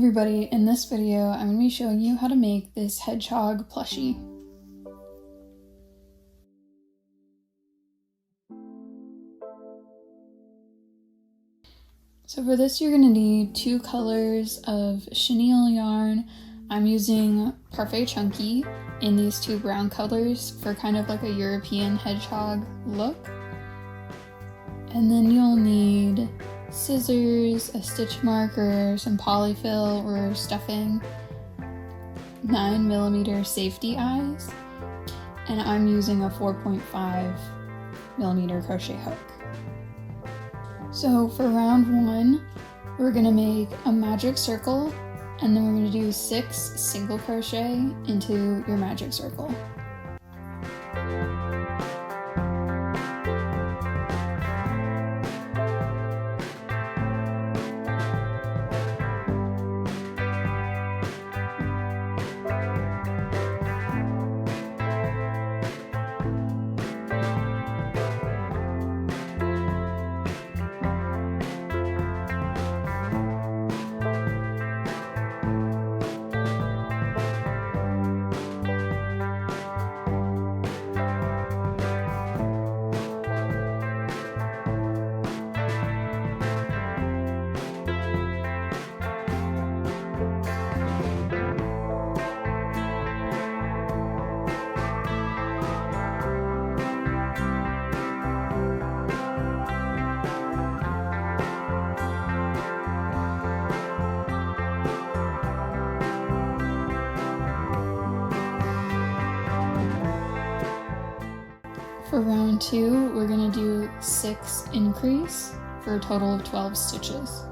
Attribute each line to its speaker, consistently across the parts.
Speaker 1: everybody, in this video I'm going to be showing you how to make this hedgehog plushie. So for this you're going to need 2 colors of chenille yarn. I'm using Parfait Chunky in these 2 brown colors for kind of like a European hedgehog look. And then you'll need scissors, a stitch marker, some polyfill or stuffing, 9mm safety eyes, and I'm using a 4.5mm crochet hook. So for round 1, we're going to make a magic circle, and then we're going to do 6 single crochet into your magic circle. For round 2, we're going to do 6 increase for a total of 12 stitches.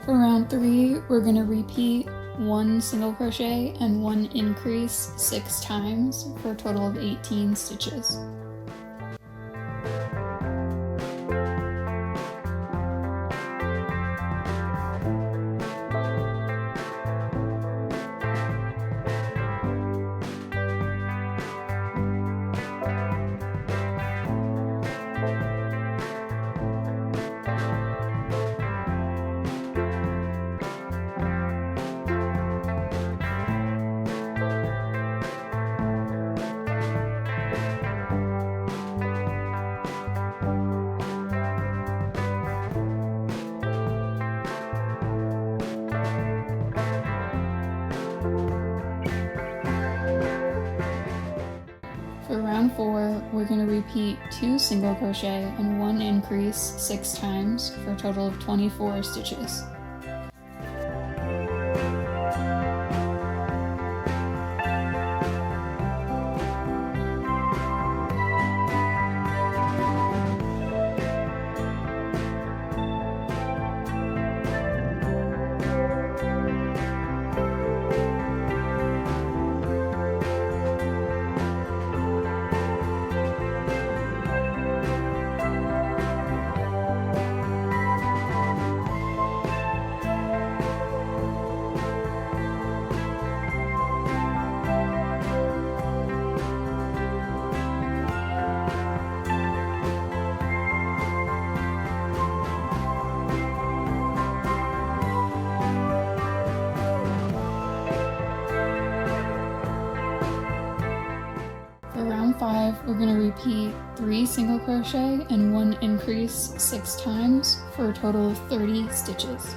Speaker 1: For round 3, we're going to repeat 1 single crochet and 1 increase 6 times for a total of 18 stitches. For round 4, we're going to repeat 2 single crochet and 1 increase 6 times for a total of 24 stitches. For round 5, we're going to repeat 3 single crochet and 1 increase 6 times for a total of 30 stitches.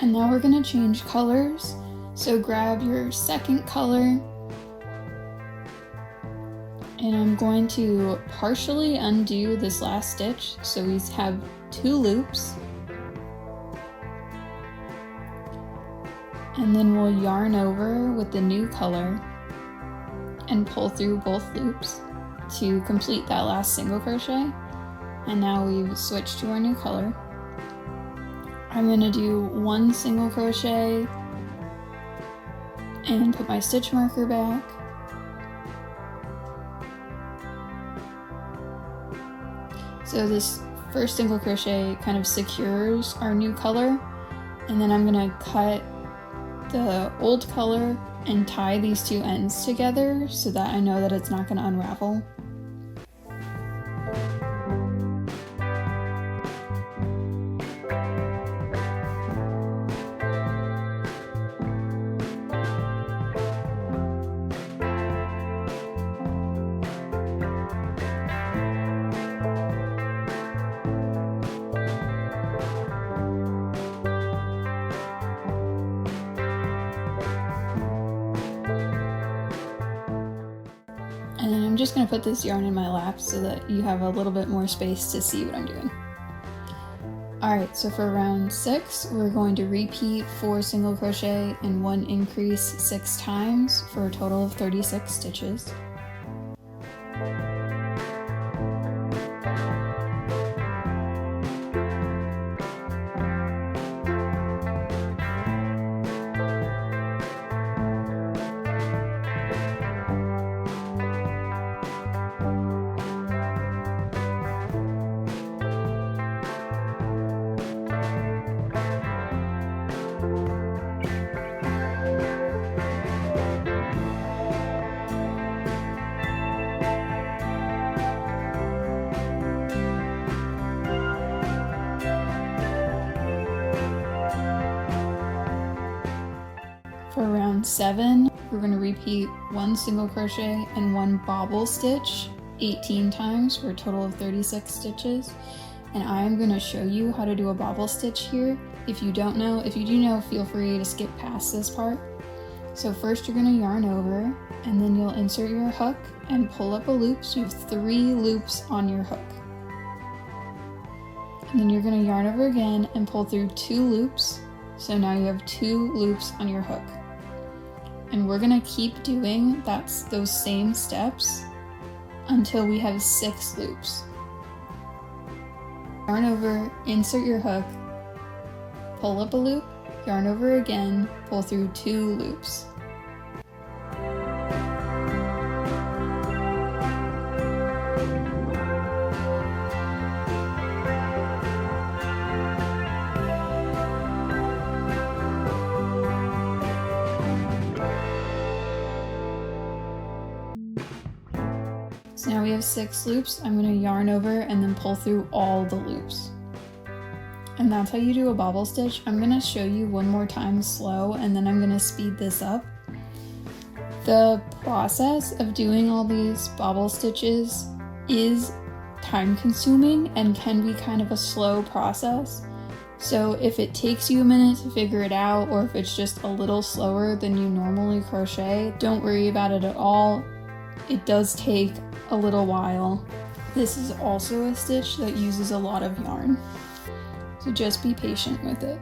Speaker 1: And now we're gonna change colors. So grab your second color, and I'm going to partially undo this last stitch. So we have 2 loops. And then we'll yarn over with the new color and pull through both loops to complete that last single crochet. And now we've switched to our new color. I'm going to do 1 single crochet and put my stitch marker back. So this first single crochet kind of secures our new color, and then I'm going to cut the old color and tie these 2 ends together so that I know that it's not going to unravel. And then I'm just going to put this yarn in my lap so that you have a little bit more space to see what I'm doing. Alright, so for round 6, we're going to repeat 4 single crochet and 1 increase 6 times for a total of 36 stitches. For round 7, we're going to repeat 1 single crochet and 1 bobble stitch 18 times for a total of 36 stitches. And I'm going to show you how to do a bobble stitch here. If you don't know, if you do know, feel free to skip past this part. So first you're going to yarn over, and then you'll insert your hook and pull up a loop. So you have 3 loops on your hook. And then you're going to yarn over again and pull through 2 loops. So now you have 2 loops on your hook. And we're gonna keep doing those same steps until we have 6 loops. Yarn over, insert your hook, pull up a loop, yarn over again, pull through 2 loops. So now we have 6 loops. I'm going to yarn over and then pull through all the loops. And that's how you do a bobble stitch. I'm going to show you one more time slow, and then I'm going to speed this up. The process of doing all these bobble stitches is time consuming and can be kind of a slow process. So if it takes you a minute to figure it out, or if it's just a little slower than you normally crochet, don't worry about it at all. It does take a little while. This is also a stitch that uses a lot of yarn, so just be patient with it.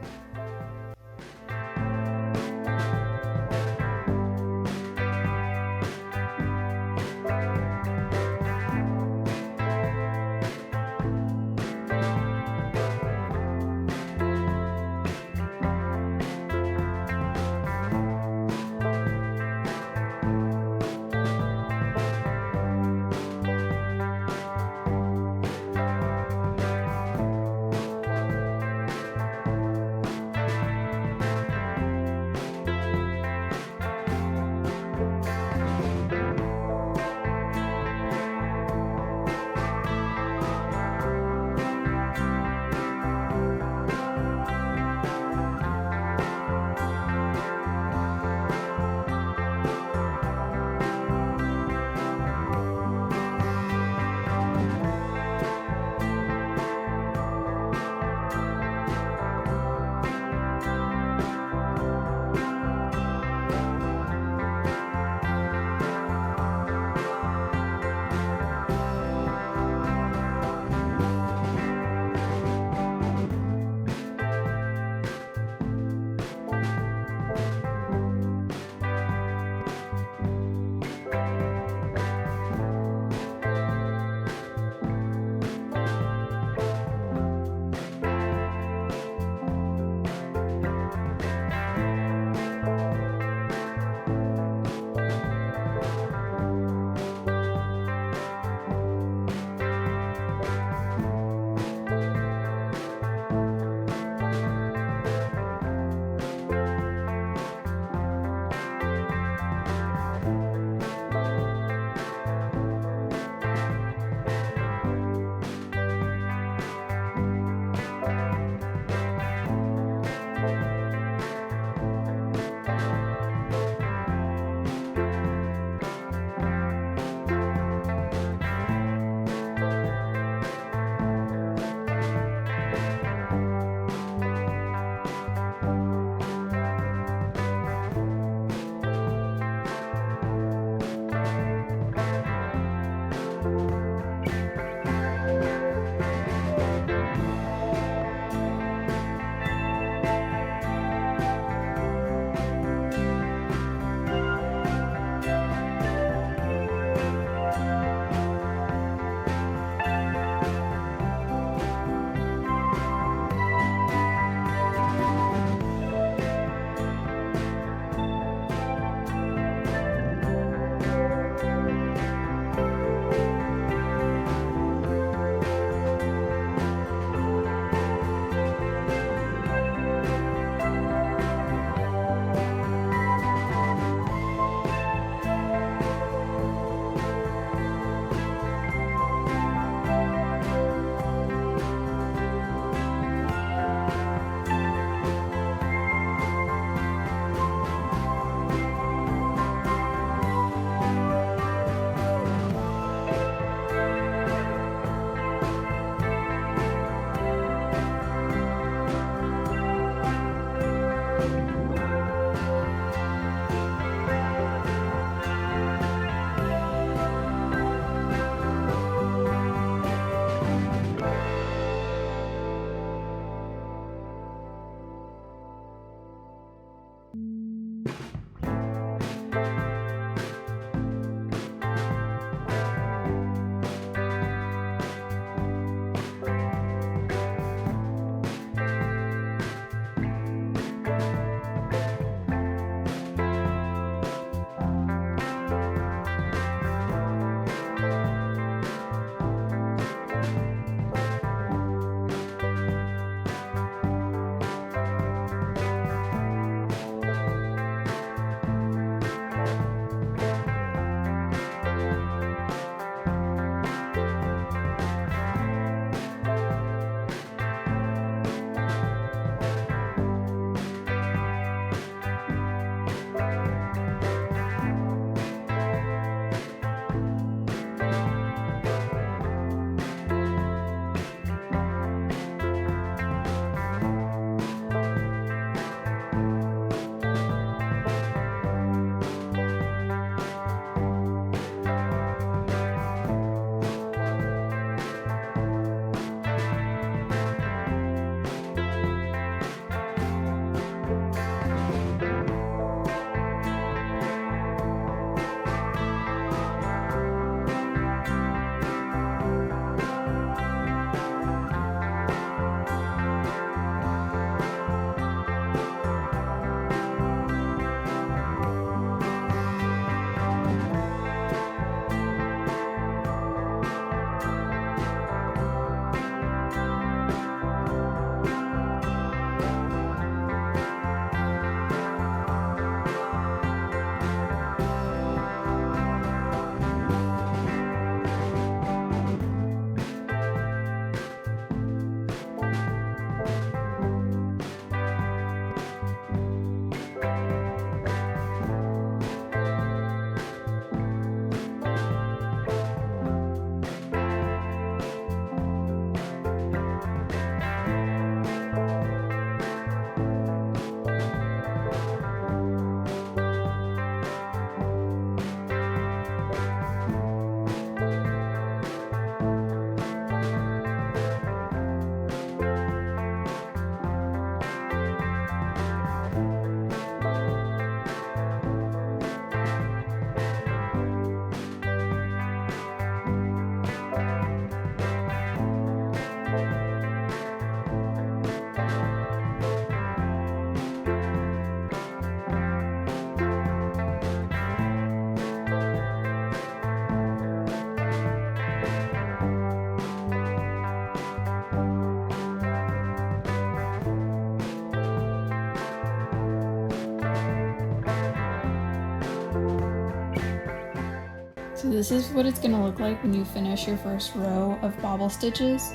Speaker 1: this is what it's gonna look like when you finish your first row of bobble stitches.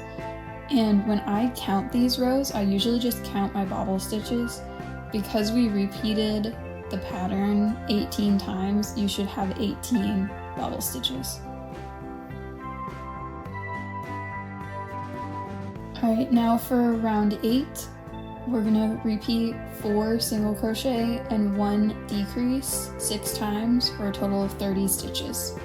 Speaker 1: And when I count these rows, I usually just count my bobble stitches. Because we repeated the pattern 18 times, you should have 18 bobble stitches. Alright, now for round 8, we're gonna repeat 4 single crochet and 1 decrease 6 times for a total of 30 stitches.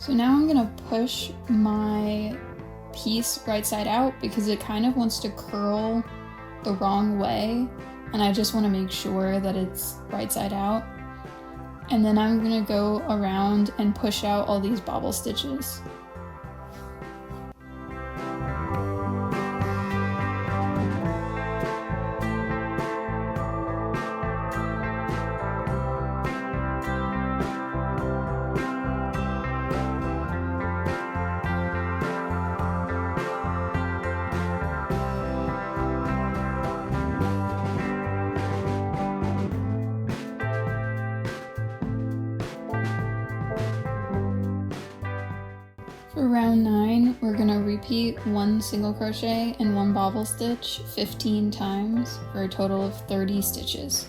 Speaker 1: So now I'm gonna push my piece right side out because it kind of wants to curl the wrong way, and I just want to make sure that it's right side out. And then I'm gonna go around and push out all these bobble stitches. For round 9, we're gonna repeat 1 single crochet and 1 bobble stitch 15 times for a total of 30 stitches.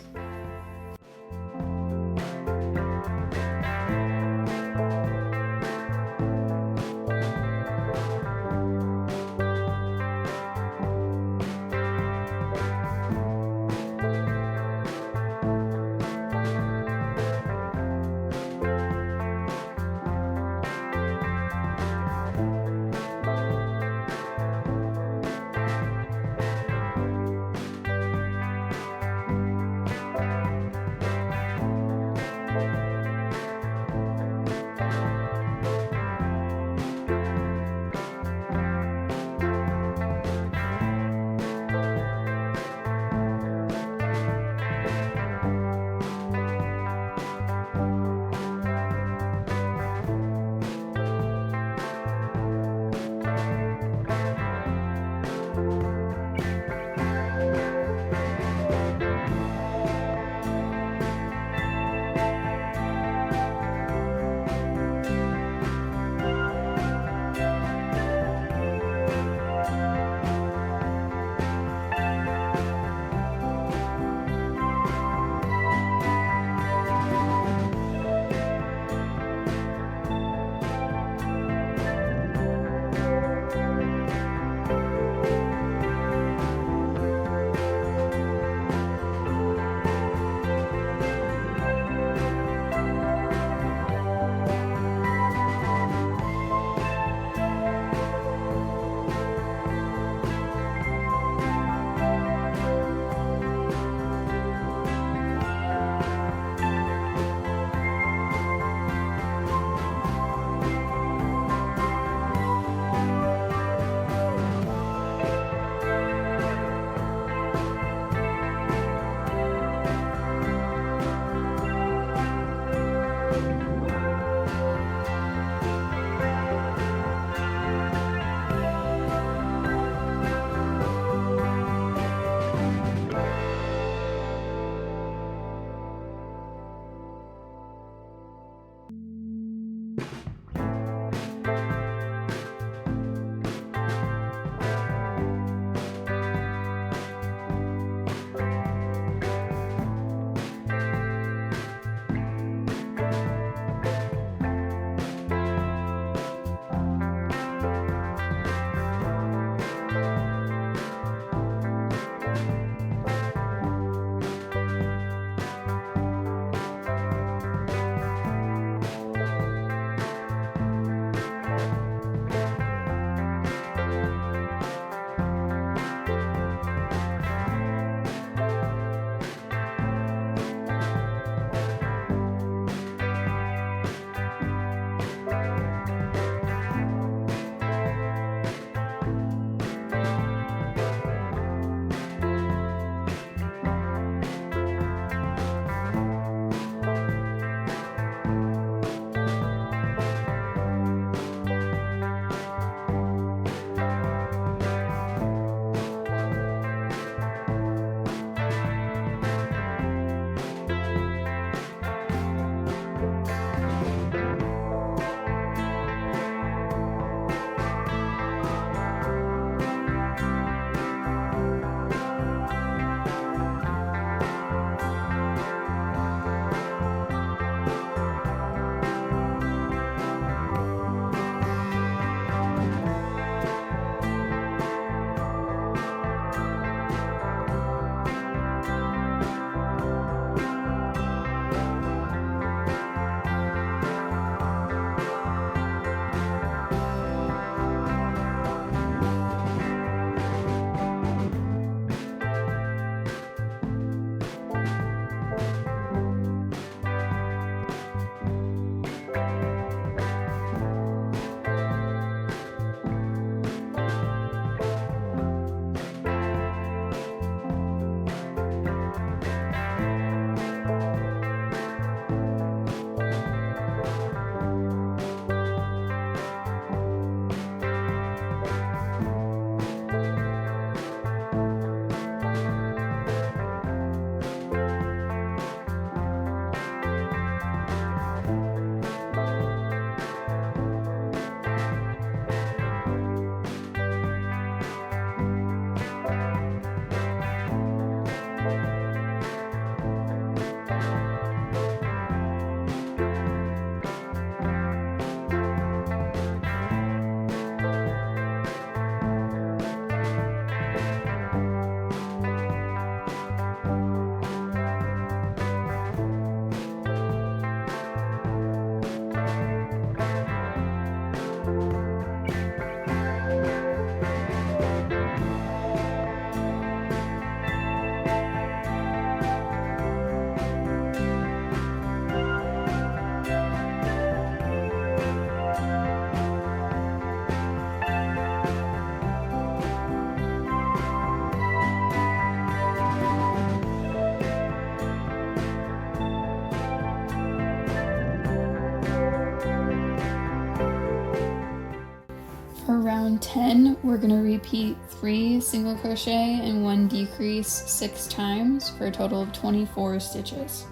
Speaker 1: For round 10, we're going to repeat 3 single crochet and 1 decrease 6 times for a total of 24 stitches.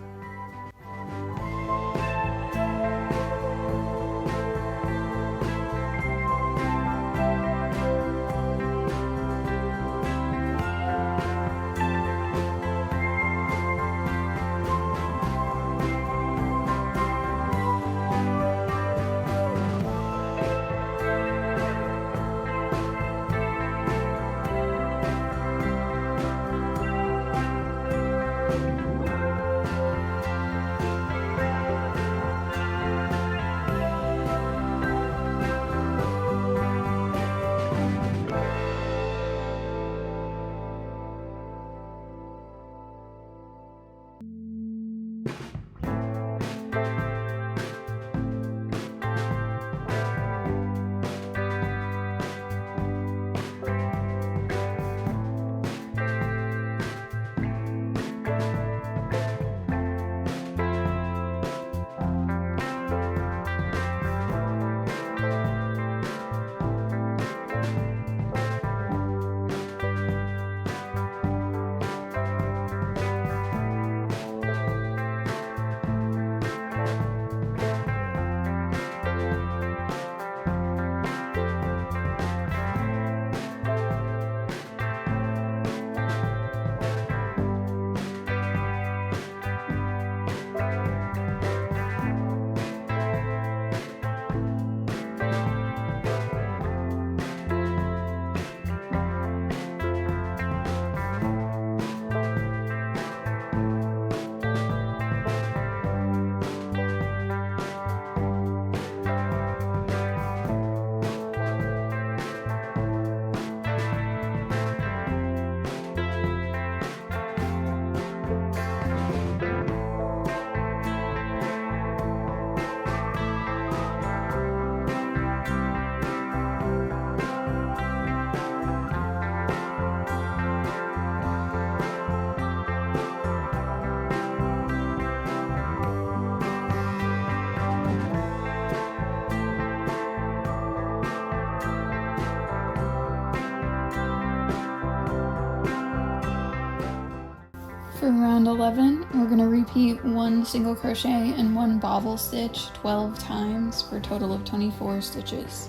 Speaker 1: round 11, we're going to repeat 1 single crochet and 1 bobble stitch 12 times for a total of 24 stitches.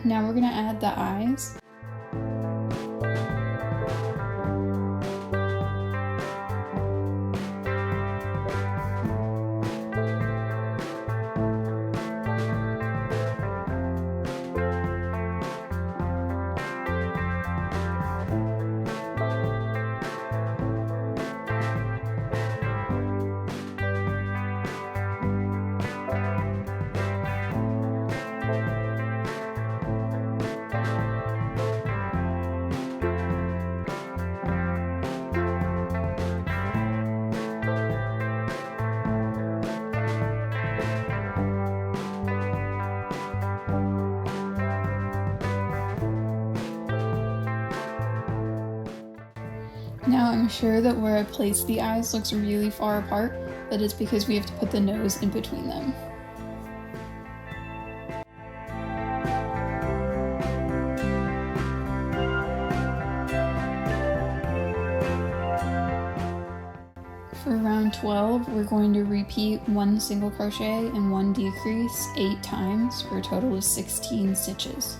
Speaker 1: Now we're gonna add the eyes. Now I'm sure that where I placed the eyes looks really far apart, but it's because we have to put the nose in between them. For round 12, we're going to repeat 1 single crochet and 1 decrease 8 times for a total of 16 stitches.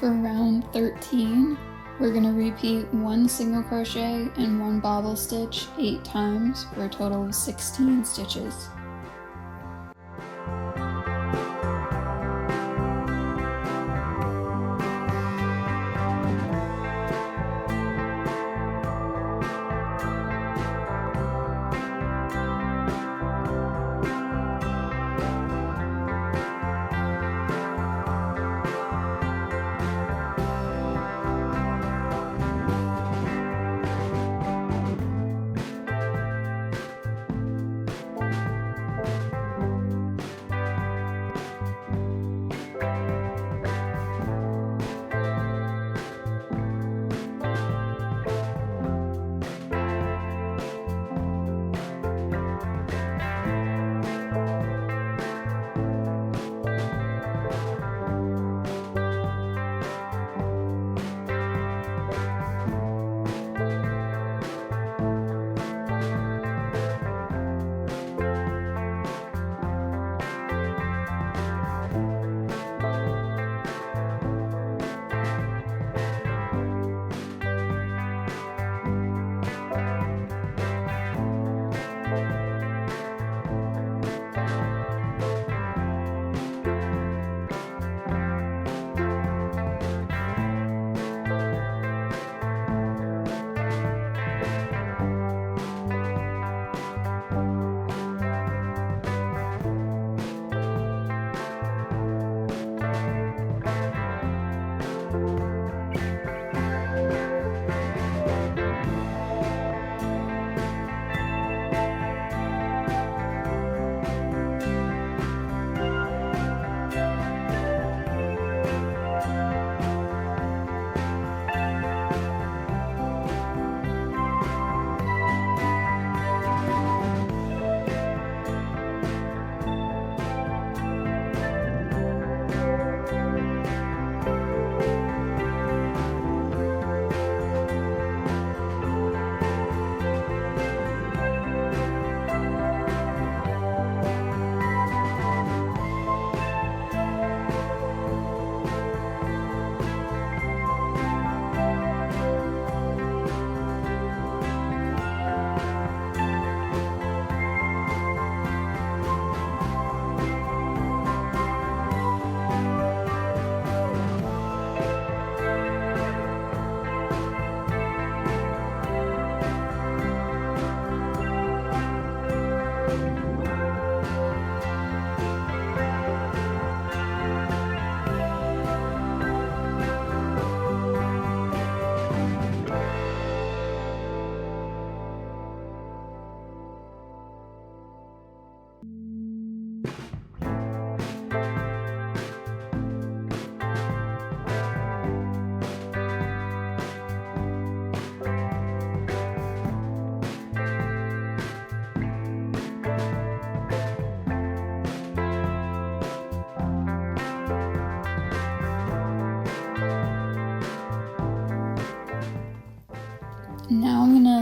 Speaker 1: For round 13, we're going to repeat 1 single crochet and 1 bobble stitch 8 times for a total of 16 stitches.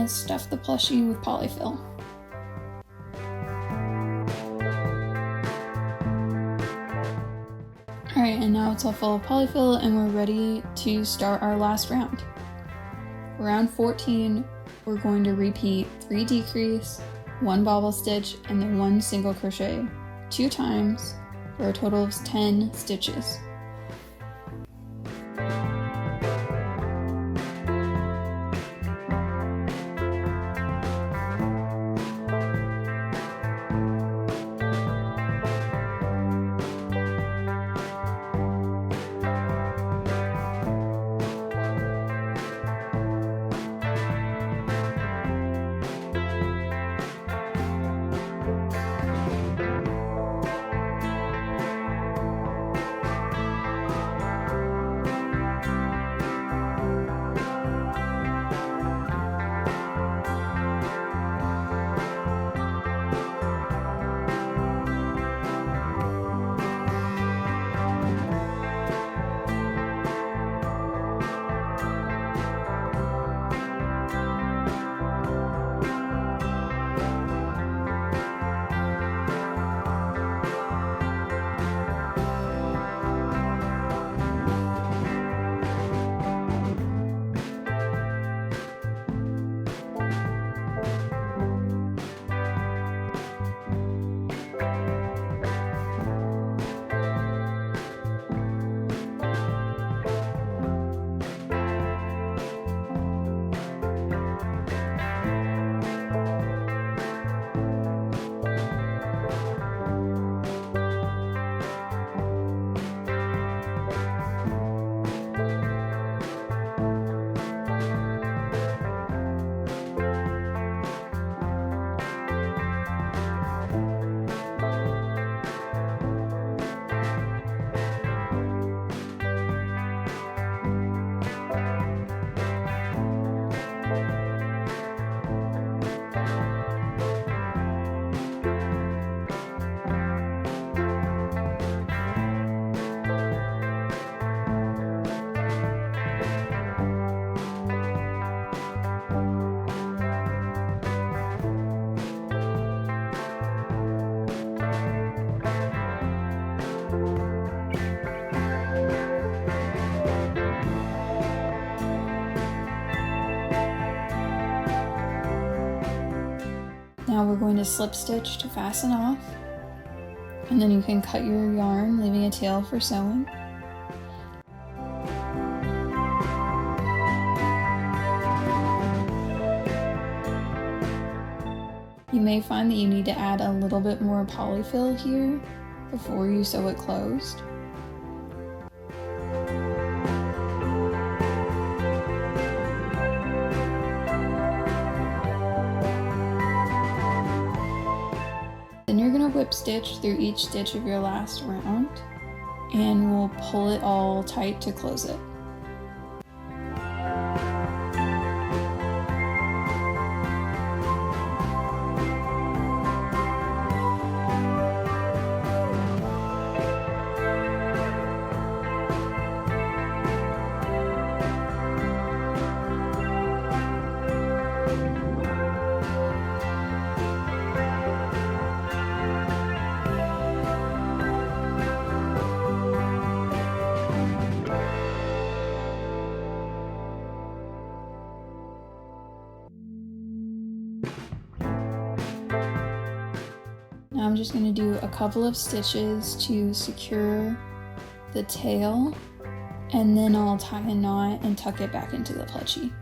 Speaker 1: gonna stuff the plushie with polyfill. Alright, and now it's all full of polyfill and we're ready to start our last round. Round 14, we're going to repeat 3 decrease, 1 bobble stitch, and then 1 single crochet 2 times for a total of 10 stitches. Now we're going to slip stitch to fasten off, and then you can cut your yarn, leaving a tail for sewing. You may find that you need to add a little bit more polyfill here before you sew it closed. Then you're going to whip stitch through each stitch of your last round, and we'll pull it all tight to close it. Now I'm just going to do a couple of stitches to secure the tail, and then I'll tie a knot and tuck it back into the plushie.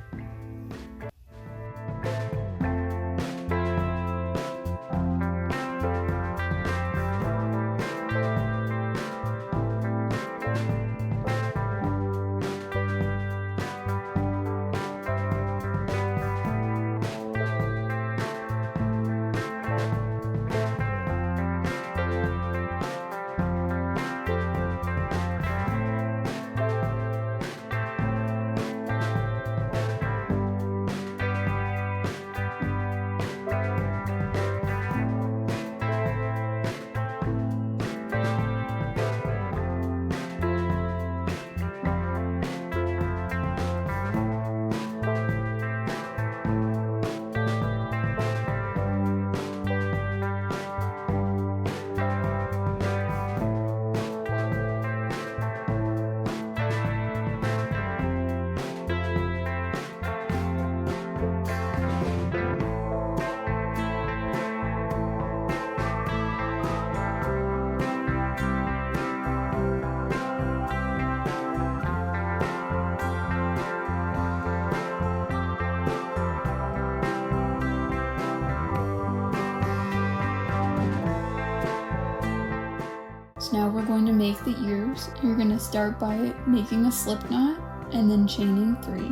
Speaker 1: make the ears, you're going to start by making a slip knot and then chaining 3.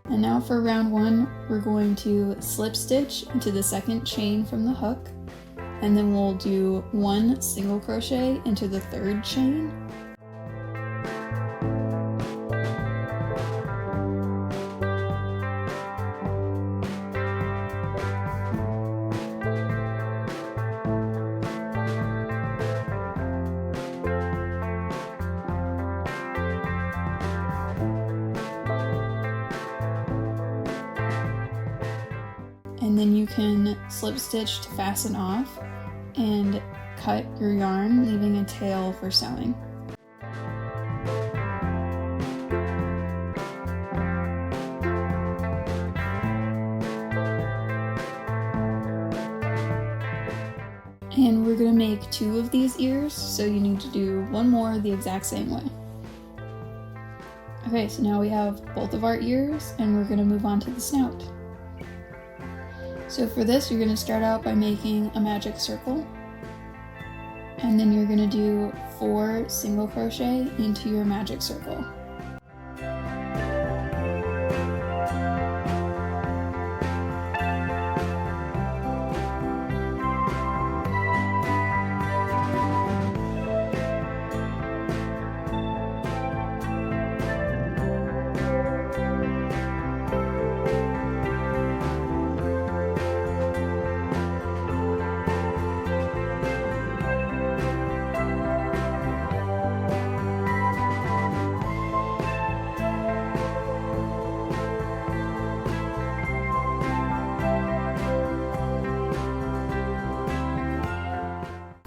Speaker 1: And now for round 1, we're going to slip stitch into the second chain from the hook, and then we'll do 1 single crochet into the 3rd chain. And then you can slip stitch to fasten off and cut your yarn, leaving a tail for sewing. And we're going to make 2 of these ears, so you need to do 1 more the exact same way. Okay, so now we have both of our ears, and we're going to move on to the snout. So for this, you're going to start out by making a magic circle, and then you're going to do 4 single crochet into your magic circle.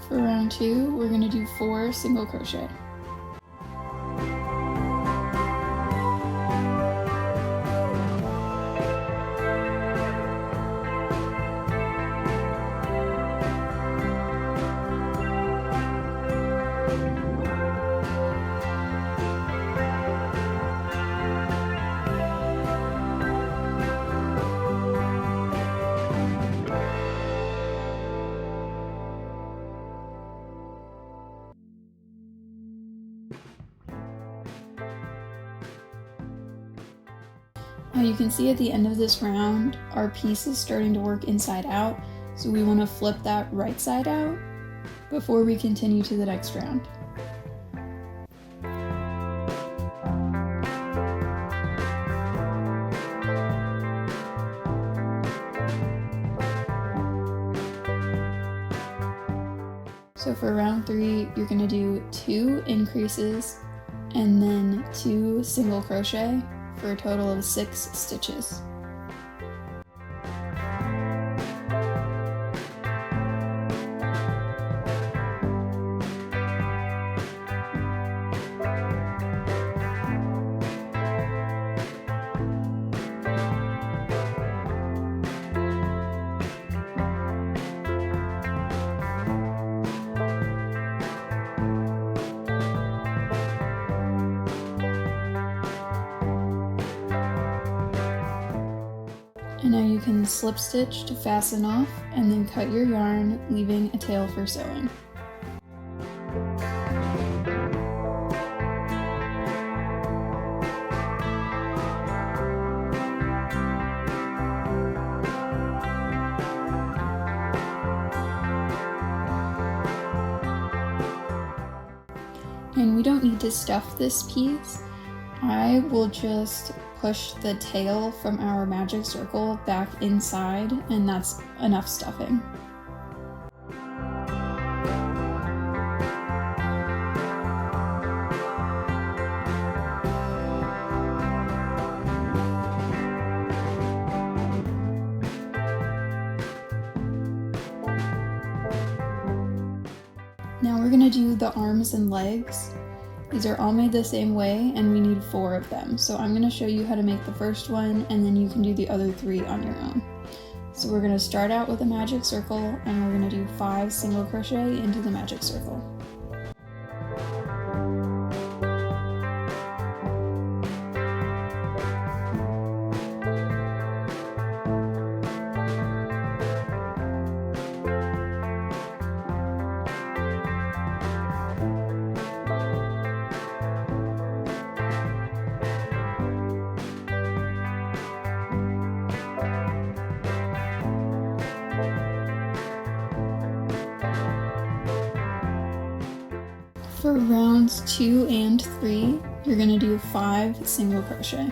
Speaker 1: For round 2, we're going to do 4 single crochet. Now you can see at the end of this round, our piece is starting to work inside out, so we want to flip that right side out before we continue to the next round. So for round 3, you're going to do 2 increases and then 2 single crochet for a total of 6 stitches. And now you can slip stitch to fasten off and then cut your yarn, leaving a tail for sewing. And we don't need to stuff this piece. I will just push the tail from our magic circle back inside, and that's enough stuffing. Now we're gonna do the arms and legs. These are all made the same way, and we need 4 of them. So I'm going to show you how to make the first one, and then you can do the other 3 on your own. So we're going to start out with a magic circle, and we're going to do 5 single crochet into the magic circle. For rounds 2 and 3, you're going to do 5 single crochet.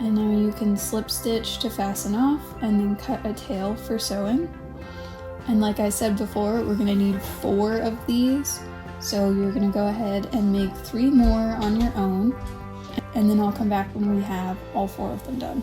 Speaker 1: And now you can slip stitch to fasten off and then cut a tail for sewing. And like I said before, we're going to need 4 of these. So you're going to go ahead and make 3 more on your own. And then I'll come back when we have all 4 of them done.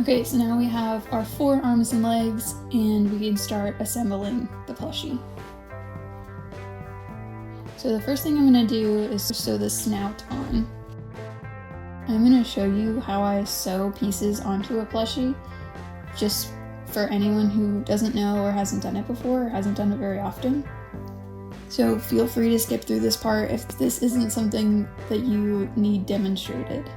Speaker 1: Okay, so now we have our 4 arms and legs, and we can start assembling the plushie. So the first thing I'm going to do is sew the snout on. I'm going to show you how I sew pieces onto a plushie, just for anyone who doesn't know or hasn't done it before or hasn't done it very often. So feel free to skip through this part if this isn't something that you need demonstrated.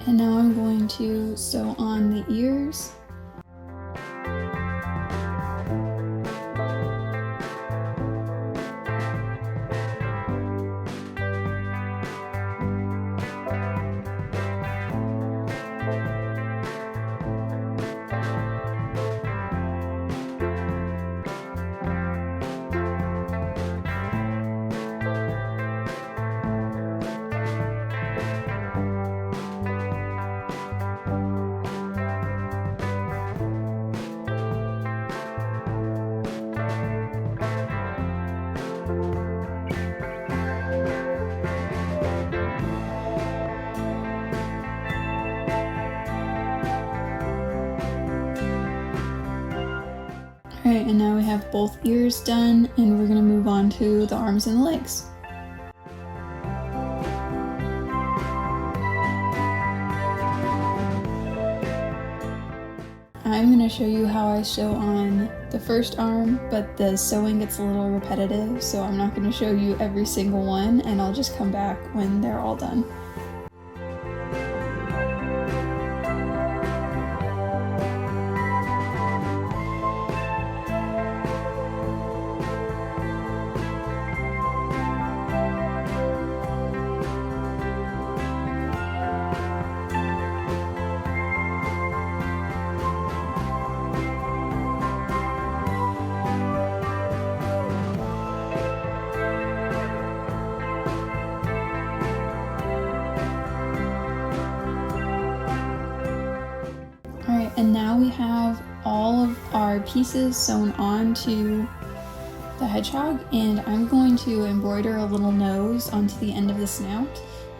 Speaker 1: And now I'm going to sew on the ears. Alright, and now we have both ears done, and we're going to move on to the arms and the legs. I'm going to show you how I sew on the first arm, but the sewing gets a little repetitive, so I'm not going to show you every single one, and I'll just come back when they're all done. Alright, and now we have all of our pieces sewn onto the hedgehog, and I'm going to embroider a little nose onto the end of the snout.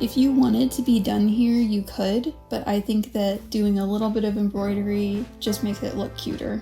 Speaker 1: If you wanted to be done here, you could, but I think that doing a little bit of embroidery just makes it look cuter.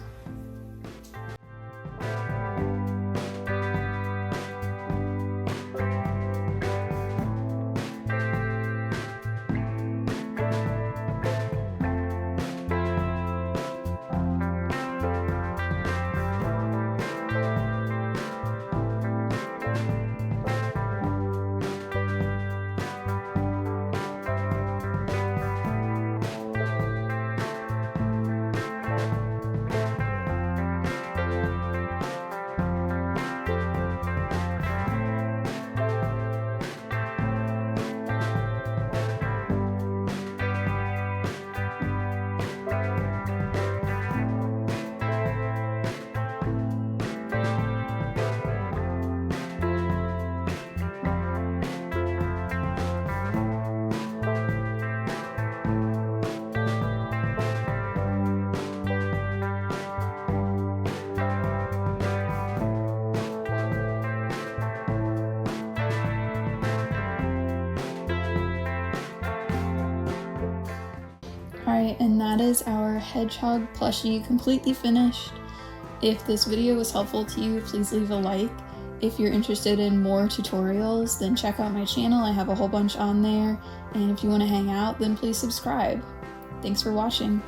Speaker 1: Alright, and that is our hedgehog plushie completely finished. If this video was helpful to you, please leave a like. If you're interested in more tutorials, then check out my channel. I have a whole bunch on there. And if you want to hang out, then please subscribe. Thanks for watching.